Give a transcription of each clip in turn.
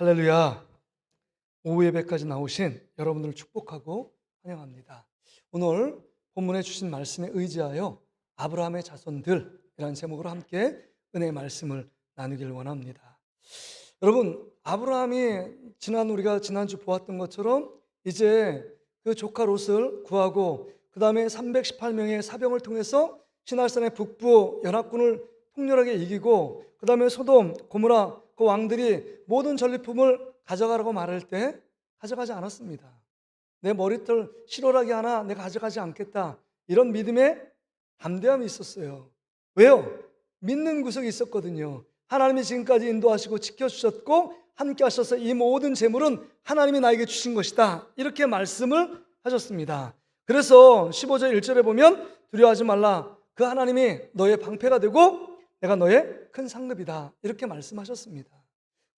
할렐루야. 오후 예배까지 나오신 여러분들을 축복하고 환영합니다. 오늘 본문에 주신 말씀에 의지하여 아브라함의 자손들이라는 제목으로 함께 은혜의 말씀을 나누길 원합니다. 여러분, 아브라함이 우리가 지난주 보았던 것처럼 이제 그 조카 롯을 구하고 그 다음에 318명의 사병을 통해서 시날산의 북부 연합군을 통렬하게 이기고 그 다음에 소돔, 고모라 그 왕들이 모든 전리품을 가져가라고 말할 때 가져가지 않았습니다. 내 머리털 실오라기 하나 내가 가져가지 않겠다, 이런 믿음의 담대함이 있었어요. 왜요? 믿는 구석이 있었거든요. 하나님이 지금까지 인도하시고 지켜주셨고 함께 하셔서 이 모든 재물은 하나님이 나에게 주신 것이다, 이렇게 말씀을 하셨습니다. 그래서 15절 1절에 보면 두려워하지 말라, 그 하나님이 너의 방패가 되고 내가 너의 큰 상급이다, 이렇게 말씀하셨습니다.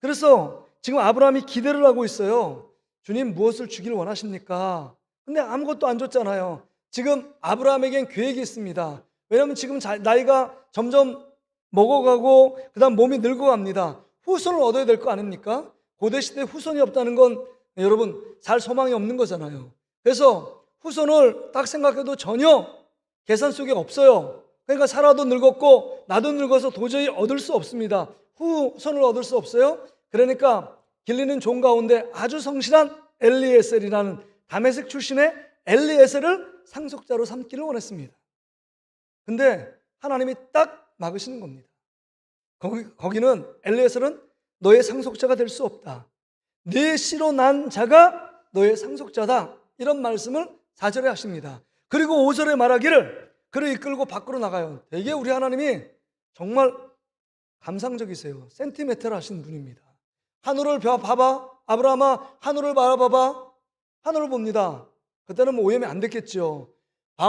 그래서 지금 아브라함이 기대를 하고 있어요. 주님, 무엇을 주길 원하십니까? 근데 아무것도 안 줬잖아요. 지금 아브라함에겐 계획이 있습니다. 왜냐하면 지금 나이가 점점 먹어가고 그 다음 몸이 늙어갑니다. 후손을 얻어야 될 거 아닙니까? 고대시대 후손이 없다는 건 여러분 살 소망이 없는 거잖아요. 그래서 후손을 딱 생각해도 전혀 계산 속에 없어요. 그러니까 살아도 늙었고 나도 늙어서 도저히 얻을 수 없습니다. 후손을 얻을 수 없어요. 그러니까 길리는 종 가운데 아주 성실한 엘리에셀이라는 다메섹 출신의 엘리에셀을 상속자로 삼기를 원했습니다. 근데 하나님이 딱 막으시는 겁니다. 거기는 엘리에셀은 너의 상속자가 될 수 없다, 네 씨로 난 자가 너의 상속자다, 이런 말씀을 4절에 하십니다. 그리고 5절에 말하기를 그를 이끌고 밖으로 나가요. 되게 우리 하나님이 정말 감상적이세요. 센티메트를 하신 분입니다. 하늘을 봐봐, 아브라함아, 하늘을 바라봐봐. 하늘을 봅니다. 그때는 뭐 오염이 안 됐겠죠.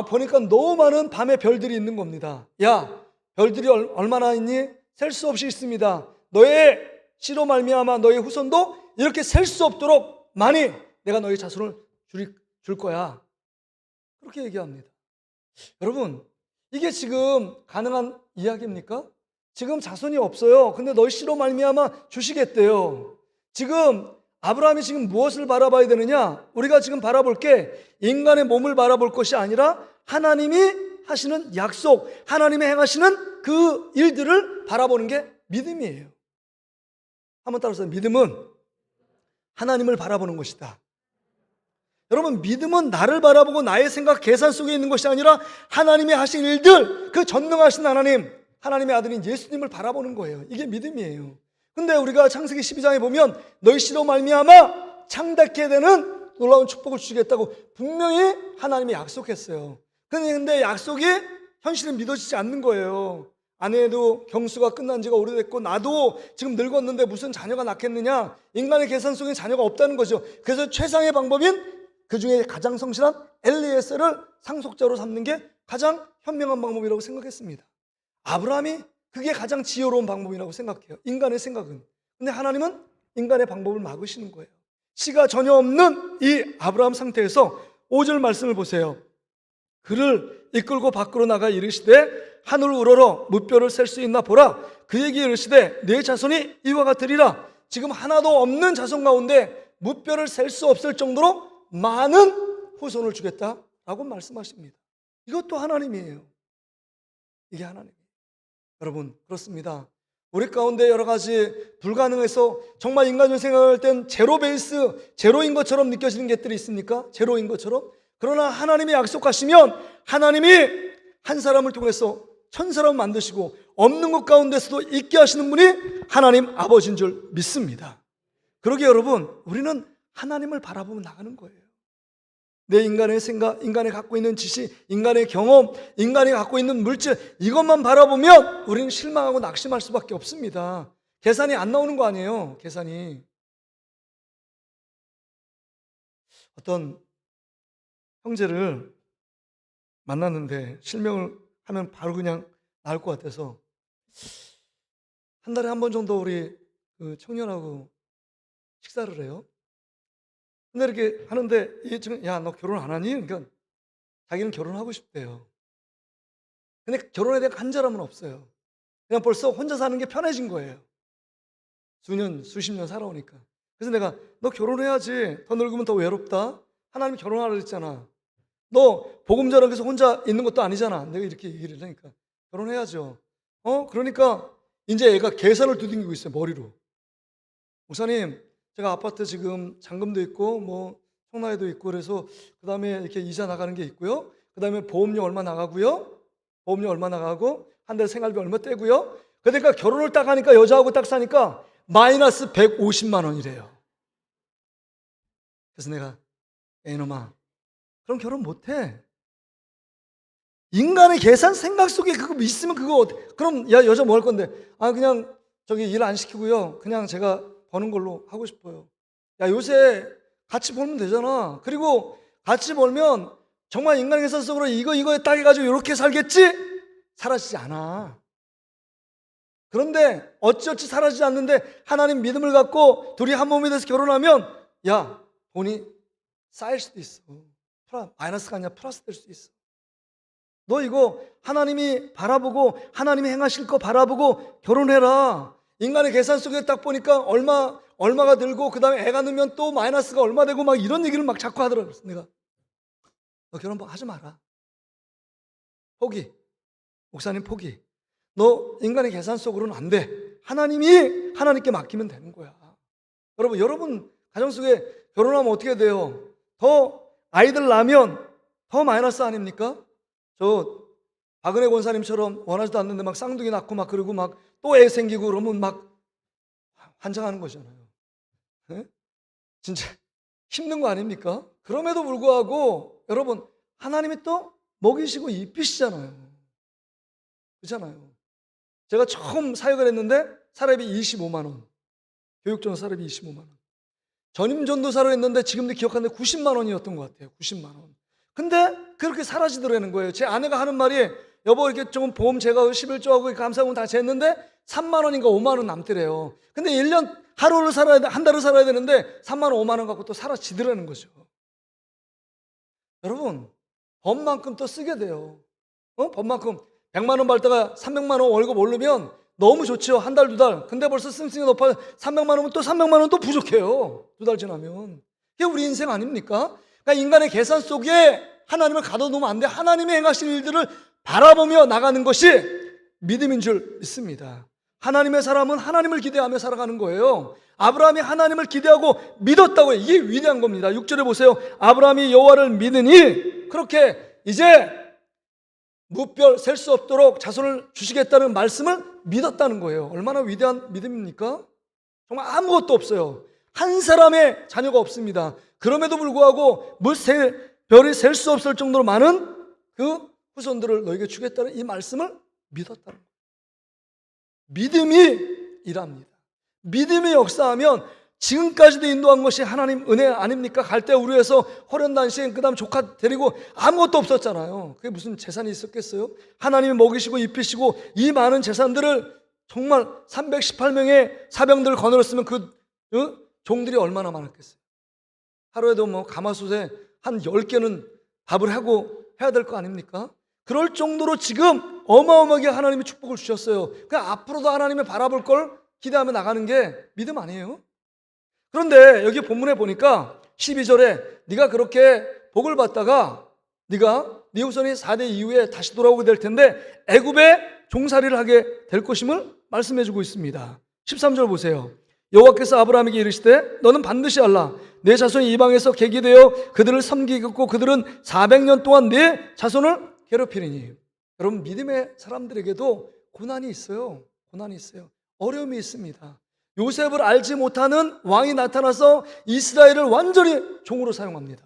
보니까 너무 많은 밤에 별들이 있는 겁니다. 야, 별들이 얼마나 있니? 셀 수 없이 있습니다. 너의 씨로 말미암아 너의 후손도 이렇게 셀 수 없도록 많이 내가 너의 자손을 줄 거야, 그렇게 얘기합니다. 여러분, 이게 지금 가능한 이야기입니까? 지금 자손이 없어요. 근데 너희 씨로 말미암아 주시겠대요. 지금 아브라함이 지금 무엇을 바라봐야 되느냐? 우리가 지금 바라볼 게 인간의 몸을 바라볼 것이 아니라 하나님이 하시는 약속, 하나님이 행하시는 그 일들을 바라보는 게 믿음이에요. 한번 따라서, 믿음은 하나님을 바라보는 것이다. 여러분, 믿음은 나를 바라보고 나의 생각, 계산 속에 있는 것이 아니라 하나님이 하신 일들, 그 전능하신 하나님, 하나님의 아들인 예수님을 바라보는 거예요. 이게 믿음이에요. 근데 우리가 창세기 12장에 보면 너희 씨로 말미암아 창대케 되는 놀라운 축복을 주시겠다고 분명히 하나님이 약속했어요. 근데 약속이 현실에 믿어지지 않는 거예요. 아내도 경수가 끝난 지가 오래됐고 나도 지금 늙었는데 무슨 자녀가 낳겠느냐, 인간의 계산 속에 자녀가 없다는 거죠. 그래서 최상의 방법인 그 중에 가장 성실한 엘리에셀을 상속자로 삼는 게 가장 현명한 방법이라고 생각했습니다. 아브라함이 그게 가장 지혜로운 방법이라고 생각해요, 인간의 생각은. 근데 하나님은 인간의 방법을 막으시는 거예요. 씨가 전혀 없는 이 아브라함 상태에서 5절 말씀을 보세요. 그를 이끌고 밖으로 나가 이르시되 하늘을 우러러 무뼈를 셀 수 있나 보라. 그에게 이르시되 네 자손이 이와 같으리라. 지금 하나도 없는 자손 가운데 무뼈를 셀 수 없을 정도로 많은 후손을 주겠다라고 말씀하십니다. 이것도 하나님이에요. 이게 하나님이에요. 여러분, 그렇습니다. 우리 가운데 여러 가지 불가능해서 정말 인간적으로 생각할 땐 제로 베이스, 제로인 것처럼 느껴지는 것들이 있습니까? 제로인 것처럼. 그러나 하나님이 약속하시면 하나님이 한 사람을 통해서 천 사람을 만드시고 없는 것 가운데서도 있게 하시는 분이 하나님 아버지인 줄 믿습니다. 그러기에 여러분, 우리는 하나님을 바라보며 나가는 거예요. 내 인간의 생각, 인간이 갖고 있는 지식, 인간의 경험, 인간이 갖고 있는 물질, 이것만 바라보면 우리는 실망하고 낙심할 수밖에 없습니다. 계산이 안 나오는 거 아니에요, 계산이. 어떤 형제를 만났는데 실명을 하면 바로 그냥 나올 것 같아서 한 달에 한 번 정도 우리 그 청년하고 식사를 해요. 근데 이렇게 하는데 이 친구, 야, 너 결혼 안 하니? 그러니까 자기는 결혼하고 싶대요. 근데 결혼에 대한 간절함은 없어요. 그냥 벌써 혼자 사는 게 편해진 거예요. 수십 년 살아오니까. 그래서 내가 너 결혼해야지. 더 늙으면 더 외롭다. 하나님이 결혼하라 그랬잖아. 너 복음 전하기 위해서 혼자 있는 것도 아니잖아. 내가 이렇게 얘기를 하니까 결혼해야죠. 그러니까 이제 애가 계산을 두들기고 있어요. 머리로. 목사님, 제가 아파트 지금 잔금도 있고 뭐 청라에도 있고 그래서 그다음에 이렇게 이자 나가는 게 있고요. 그다음에 보험료 얼마 나가고요. 보험료 얼마 나가고 한 달 생활비 얼마 떼고요. 그러니까 결혼을 딱 하니까 여자하고 딱 사니까 마이너스 150만 원이래요. 그래서 내가 이놈아, 그럼 결혼 못해. 인간의 계산 생각 속에 그거 있으면 그거 그럼 야 여자 뭐 할 건데? 그냥 저기 일 안 시키고요. 그냥 제가 버는 걸로 하고 싶어요. 야 요새 같이 벌면 되잖아. 그리고 같이 벌면 정말 인간의 계산 속으로 이거에 딱 해가지고 이렇게 살겠지? 사라지지 않아. 그런데 어찌어찌 사라지지 않는데 하나님 믿음을 갖고 둘이 한 몸이 돼서 결혼하면 야 돈이 쌓일 수도 있어. 마이너스가 아니라 플러스 될 수도 있어. 너 이거 하나님이 바라보고 하나님이 행하실 거 바라보고 결혼해라. 인간의 계산 속에 딱 보니까 얼마가 들고 그 다음에 애가 넣으면 또 마이너스가 얼마 되고 막 이런 얘기를 막 자꾸 하더라고요. 그래서 내가 너 결혼 하지 마라. 포기. 목사님 포기. 너 인간의 계산 속으로는 안 돼. 하나님께 맡기면 되는 거야. 여러분 가정 속에 결혼하면 어떻게 돼요? 더 아이들 낳으면 더 마이너스 아닙니까? 저 박은혜 권사님처럼 원하지도 않는데 막 쌍둥이 낳고 막 그러고 막 또 애 생기고 그러면 막 환장하는 거잖아요. 네? 진짜 힘든 거 아닙니까? 그럼에도 불구하고 여러분 하나님이 또 먹이시고 입히시잖아요. 그렇잖아요. 제가 처음 사역을 했는데 사례비 25만 원. 교육전 사례비 25만 원. 전임 전도사로 했는데 지금도 기억하는데 90만 원이었던 것 같아요. 90만 원. 근데 그렇게 사라지더라는 거예요. 제 아내가 하는 말이 여보 이렇게 좀 보험 제가 11조하고 감사금 다 쟀는데 3만 원인가 5만 원 남더래요. 근데 1년 하루를 살아야 돼, 한 달을 살아야 되는데 3만 원 5만 원 갖고 또 사라지더라는 거죠. 여러분 법만큼 또 쓰게 돼요. 법만큼 100만 원 벌다가 300만 원 월급 오르면 너무 좋죠. 한 달, 두 달. 근데 벌써 씀씀이 높아 300만 원은 또 300만 원 또 부족해요. 두 달 지나면. 이게 우리 인생 아닙니까? 그러니까 인간의 계산 속에 하나님을 가둬놓으면 안 돼. 하나님이 행하신 일들을 바라보며 나가는 것이 믿음인 줄 믿습니다. 하나님의 사람은 하나님을 기대하며 살아가는 거예요. 아브라함이 하나님을 기대하고 믿었다고 해요. 이게 위대한 겁니다. 6절에 보세요. 아브라함이 여호와를 믿으니 그렇게 이제 무별 셀 수 없도록 자손을 주시겠다는 말씀을 믿었다는 거예요. 얼마나 위대한 믿음입니까? 정말 아무것도 없어요. 한 사람의 자녀가 없습니다. 그럼에도 불구하고 별이 셀 수 없을 정도로 많은 그 후손들을 너에게 주겠다는 이 말씀을 믿었다는 거예요. 믿음이 일합니다. 믿음이 역사하면 지금까지도 인도한 것이 하나님 은혜 아닙니까? 갈대 우르에서 호련단신 그 다음 조카 데리고 아무것도 없었잖아요. 그게 무슨 재산이 있었겠어요? 하나님이 먹이시고 입히시고 이 많은 재산들을 정말 318명의 사병들을 거느렸으면 그 종들이 얼마나 많았겠어요? 하루에도 뭐 가마솥에 한 10개는 밥을 하고 해야 될 거 아닙니까? 그럴 정도로 지금 어마어마하게 하나님이 축복을 주셨어요. 그러니까 앞으로도 하나님을 바라볼 걸 기대하며 나가는 게 믿음 아니에요? 그런데 여기 본문에 보니까 12절에 네가 그렇게 복을 받다가 네가 네 후손이 4대 이후에 다시 돌아오게 될 텐데 애굽에 종살이를 하게 될 것임을 말씀해 주고 있습니다. 13절 보세요. 여호와께서 아브라함에게 이르시되 너는 반드시 알라 내 자손이 이방에서 계기되어 그들을 섬기겠고 그들은 400년 동안 내 자손을 괴롭히리니. 여러분 믿음의 사람들에게도 고난이 있어요. 고난이 있어요. 어려움이 있습니다. 요셉을 알지 못하는 왕이 나타나서 이스라엘을 완전히 종으로 사용합니다.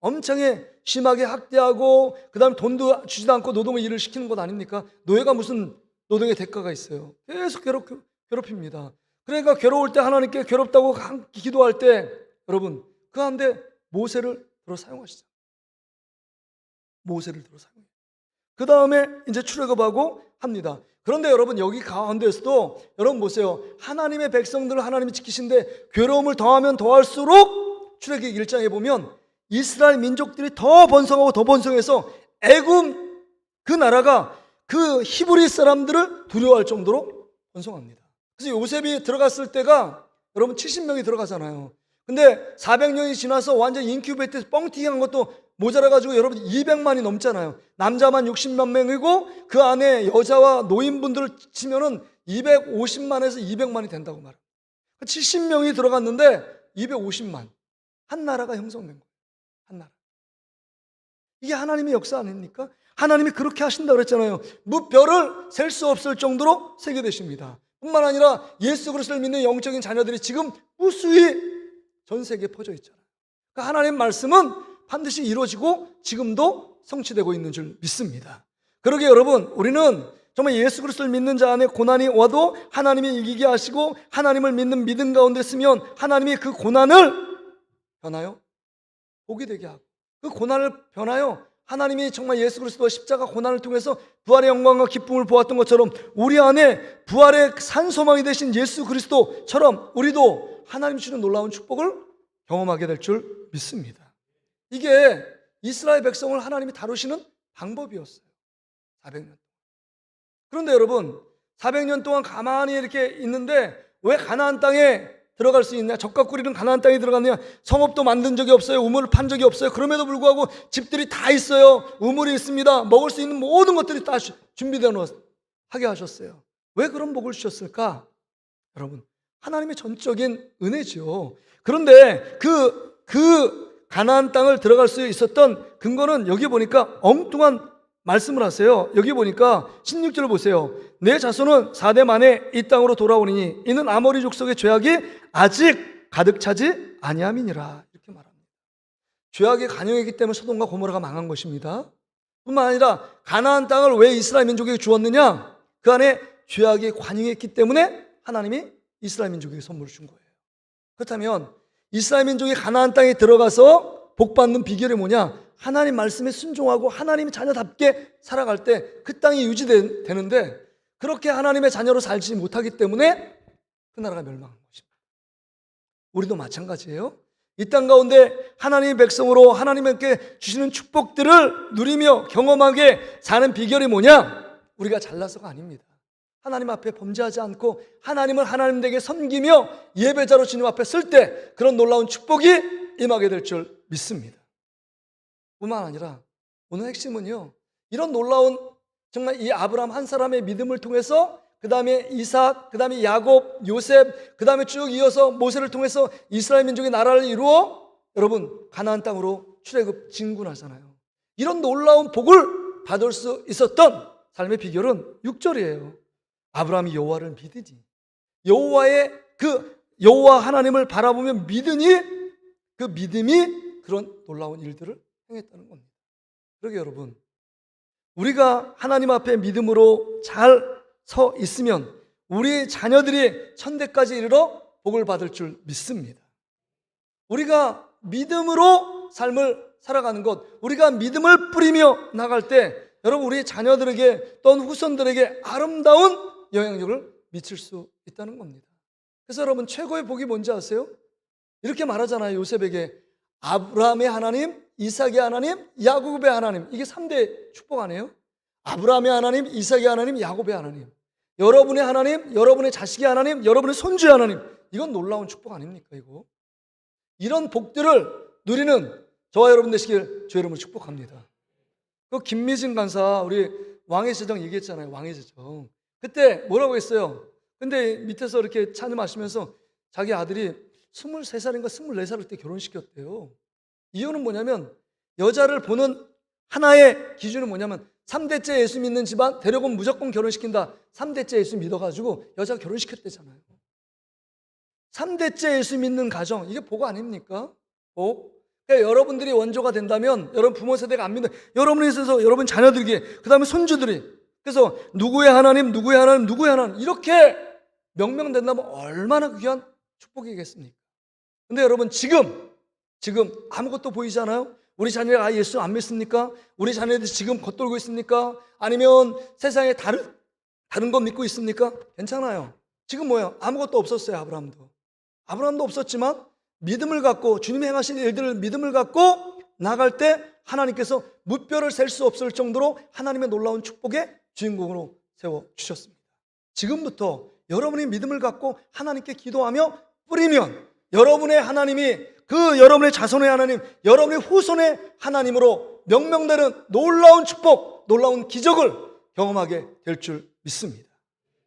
엄청나게 심하게 학대하고 그 다음에 돈도 주지도 않고 노동의 일을 시키는 것 아닙니까? 노예가 무슨 노동의 대가가 있어요. 계속 괴롭힙니다. 그러니까 괴로울 때 하나님께 괴롭다고 기도할 때 여러분 그 한데 모세를 들어 사용하시죠. 모세를 들어 사용해요. 그 다음에 이제 출애굽하고 합니다. 그런데 여러분 여기 가운데서도 여러분 보세요. 하나님의 백성들을 하나님이 지키신데 괴로움을 더하면 더할수록 출애굽기 1장에 보면 이스라엘 민족들이 더 번성하고 더 번성해서 애굽 그 나라가 그 히브리 사람들을 두려워할 정도로 번성합니다. 그래서 요셉이 들어갔을 때가 여러분 70명이 들어가잖아요. 근데 400년이 지나서 완전 인큐베이터에서 뻥튀기한 것도 모자라가지고 여러분 200만이 넘잖아요. 남자만 60만 명이고 그 안에 여자와 노인분들을 치면은 250만에서 200만이 된다고 말합니다. 70명이 들어갔는데 250만. 한 나라가 형성된 거예요. 한 나라. 이게 하나님의 역사 아닙니까? 하나님이 그렇게 하신다고 그랬잖아요. 무별을 셀 수 없을 정도로 세게 되십니다. 뿐만 아니라 예수 그리스도를 믿는 영적인 자녀들이 지금 무수히 전 세계에 퍼져 있잖아요. 그러니까 하나님 말씀은 반드시 이루어지고 지금도 성취되고 있는 줄 믿습니다. 그러게 여러분, 우리는 정말 예수 그리스도를 믿는 자 안에 고난이 와도 하나님이 이기게 하시고 하나님을 믿는 믿음 가운데 쓰면 하나님이 그 고난을 변하여 복이 되게 하고 그 고난을 변하여 하나님이 정말 예수 그리스도와 십자가 고난을 통해서 부활의 영광과 기쁨을 보았던 것처럼 우리 안에 부활의 산소망이 되신 예수 그리스도처럼 우리도 하나님 주는 놀라운 축복을 경험하게 될 줄 믿습니다. 이게 이스라엘 백성을 하나님이 다루시는 방법이었어요. 400년. 그런데 여러분 400년 동안 가만히 이렇게 있는데 왜 가나안 땅에 들어갈 수 있냐? 적과 꿀이는 가나안 땅에 들어갔느냐? 성읍도 만든 적이 없어요. 우물을 판 적이 없어요. 그럼에도 불구하고 집들이 다 있어요. 우물이 있습니다. 먹을 수 있는 모든 것들이 다 준비되어 하게 하셨어요. 왜 그런 복을 주셨을까? 여러분, 하나님의 전적인 은혜죠. 그런데 그 가나안 땅을 들어갈 수 있었던 근거는 여기 보니까 엉뚱한 말씀을 하세요. 여기 보니까 16절을 보세요. 내 자손은 4대 만에 이 땅으로 돌아오니 이는 아모리 족속의 죄악이 아직 가득 차지 아니함이니라. 이렇게 말합니다. 죄악이 간영했기 때문에 소돔과 고모라가 망한 것입니다. 뿐만 아니라 가나안 땅을 왜 이스라엘 민족에게 주었느냐? 그 안에 죄악이 관영했기 때문에 하나님이 이스라엘 민족에게 선물을 준 거예요. 그렇다면 이스라엘 민족이 가나안 땅에 들어가서 복받는 비결이 뭐냐? 하나님 말씀에 순종하고 하나님의 자녀답게 살아갈 때 그 땅이 유지되는데 그렇게 하나님의 자녀로 살지 못하기 때문에 그 나라가 멸망한 것입니다. 우리도 마찬가지예요. 이 땅 가운데 하나님의 백성으로 하나님께 주시는 축복들을 누리며 경험하게 사는 비결이 뭐냐? 우리가 잘나서가 아닙니다. 하나님 앞에 범죄하지 않고 하나님을 하나님에게 섬기며 예배자로 주님 앞에 쓸 때 그런 놀라운 축복이 임하게 될 줄 믿습니다. 뿐만 아니라 오늘 핵심은요, 이런 놀라운 정말 이 아브라함 한 사람의 믿음을 통해서 그 다음에 이삭, 그 다음에 야곱, 요셉, 그 다음에 쭉 이어서 모세를 통해서 이스라엘 민족의 나라를 이루어 여러분 가나안 땅으로 출애굽 진군하잖아요. 이런 놀라운 복을 받을 수 있었던 삶의 비결은 6절이에요. 아브라함이 여호와를 믿으니 여호와 하나님을 바라보며 믿으니 그 믿음이 그런 놀라운 일들을 행했다는 겁니다. 그러게 여러분, 우리가 하나님 앞에 믿음으로 잘 서 있으면 우리 자녀들이 천대까지 이르러 복을 받을 줄 믿습니다. 우리가 믿음으로 삶을 살아가는 것, 우리가 믿음을 뿌리며 나갈 때 여러분 우리 자녀들에게 또는 후손들에게 아름다운 영향력을 미칠 수 있다는 겁니다. 그래서 여러분 최고의 복이 뭔지 아세요? 이렇게 말하잖아요. 요셉에게 아브라함의 하나님, 이삭의 하나님, 야곱의 하나님. 이게 3대 축복 아니에요? 아브라함의 하나님, 이삭의 하나님, 야곱의 하나님. 여러분의 하나님, 여러분의 자식의 하나님, 여러분의 손주의 하나님. 이건 놀라운 축복 아닙니까 이거? 이런 복들을 누리는 저와 여러분 되시길 주의 이름으로 축복합니다. 그 김미진 간사 우리 왕의 제정 얘기했잖아요. 왕의 제정. 그때 뭐라고 했어요? 근데 밑에서 이렇게 찬양하시면서 자기 아들이 23살인가 24살 때 결혼시켰대요. 이유는 뭐냐면 여자를 보는 하나의 기준은 뭐냐면 3대째 예수 믿는 집안 데려오면 무조건 결혼시킨다. 3대째 예수 믿어가지고 여자가 결혼시켰대잖아요. 3대째 예수 믿는 가정, 이게 복 아닙니까? 복. 그러니까 여러분들이 원조가 된다면 여러분 부모 세대가 안 믿는 여러분에 있어서 여러분 자녀들에게 그 다음에 손주들이 그래서 누구의 하나님 누구의 하나님 누구의 하나님 이렇게 명명된다면 얼마나 귀한 축복이겠습니까? 근데 여러분 지금 아무것도 보이지 않아요? 우리 자녀가 예수 안 믿습니까? 우리 자녀들이 지금 겉돌고 있습니까? 아니면 세상에 다른 거 믿고 있습니까? 괜찮아요. 지금 뭐예요? 아무것도 없었어요. 아브라함도 없었지만 믿음을 갖고 주님이 행하신 일들을 믿음을 갖고 나갈 때 하나님께서 무뼈를 셀 수 없을 정도로 하나님의 놀라운 축복의 주인공으로 세워주셨습니다. 지금부터 여러분이 믿음을 갖고 하나님께 기도하며 뿌리면 여러분의 하나님이 그 여러분의 자손의 하나님, 여러분의 후손의 하나님으로 명명되는 놀라운 축복, 놀라운 기적을 경험하게 될 줄 믿습니다.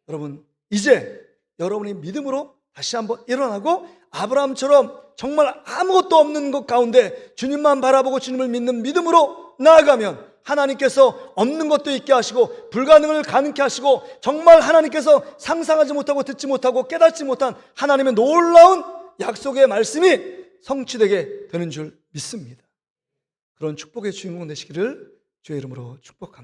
여러분, 이제 여러분이 믿음으로 다시 한번 일어나고 아브라함처럼 정말 아무것도 없는 것 가운데 주님만 바라보고 주님을 믿는 믿음으로 나아가면 하나님께서 없는 것도 있게 하시고 불가능을 가능케 하시고 정말 하나님께서 상상하지 못하고 듣지 못하고 깨닫지 못한 하나님의 놀라운 약속의 말씀이 성취되게 되는 줄 믿습니다. 그런 축복의 주인공 되시기를 주의 이름으로 축복합니다.